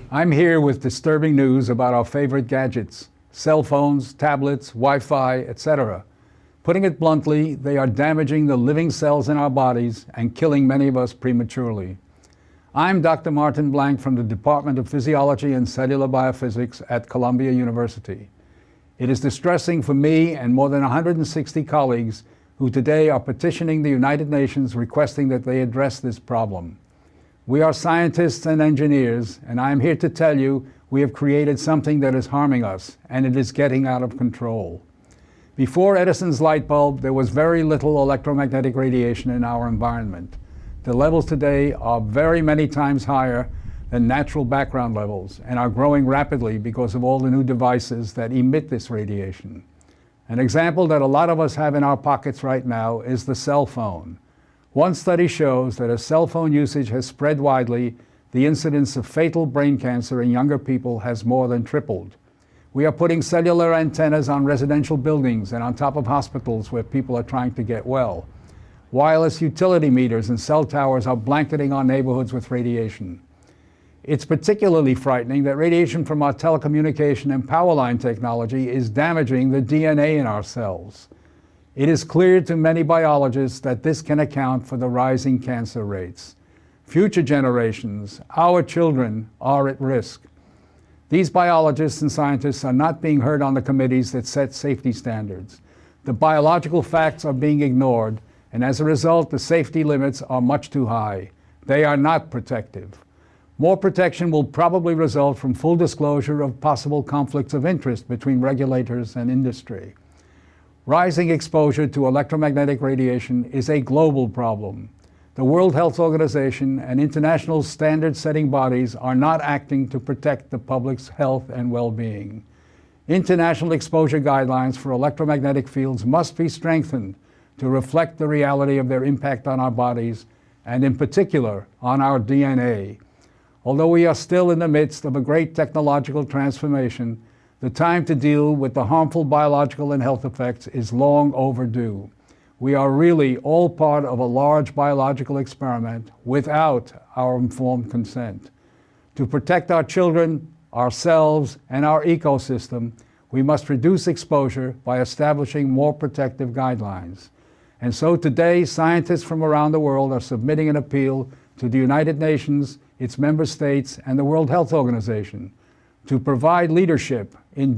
I'm here with disturbing news about our favorite gadgets, cell phones, tablets, Wi-Fi, etc. Putting it bluntly, they are damaging the living cells in our bodies and killing many of us prematurely. I'm Dr. Martin Blank from the Department of Physiology and Cellular Biophysics at Columbia University. It is distressing for me and more than 160 colleagues who today are petitioning the United Nations requesting that they address this problem. We are scientists and engineers, and I am here to tell you we have created something that is harming us, and it is getting out of control. Before Edison's light bulb, there was very little electromagnetic radiation in our environment. The levels today are very many times higher than natural background levels and are growing rapidly because of all the new devices that emit this radiation. An example that a lot of us have in our pockets right now is the cell phone. One study shows that as cell phone usage has spread widely, the incidence of fatal brain cancer in younger people has more than tripled. We are putting cellular antennas on residential buildings and on top of hospitals where people are trying to get well. Wireless utility meters and cell towers are blanketing our neighborhoods with radiation. It's particularly frightening that radiation from our telecommunication and power line technology is damaging the DNA in our cells. It is clear to many biologists that this can account for the rising cancer rates. Future generations, our children, are at risk. These biologists and scientists are not being heard on the committees that set safety standards. The biological facts are being ignored, and as a result, the safety limits are much too high. They are not protective. More protection will probably result from full disclosure of possible conflicts of interest between regulators and industry. Rising exposure to electromagnetic radiation is a global problem. The World Health Organization and international standard-setting bodies are not acting to protect the public's health and well-being. International exposure guidelines for electromagnetic fields must be strengthened to reflect the reality of their impact on our bodies and, in particular, on our DNA. Although we are still in the midst of a great technological transformation, the time to deal with the harmful biological and health effects is long overdue. We are really all part of a large biological experiment without our informed consent. To protect our children, ourselves, and our ecosystem, we must reduce exposure by establishing more protective guidelines. And so today, scientists from around the world are submitting an appeal to the United Nations, its member states, and the World Health Organization to provide leadership in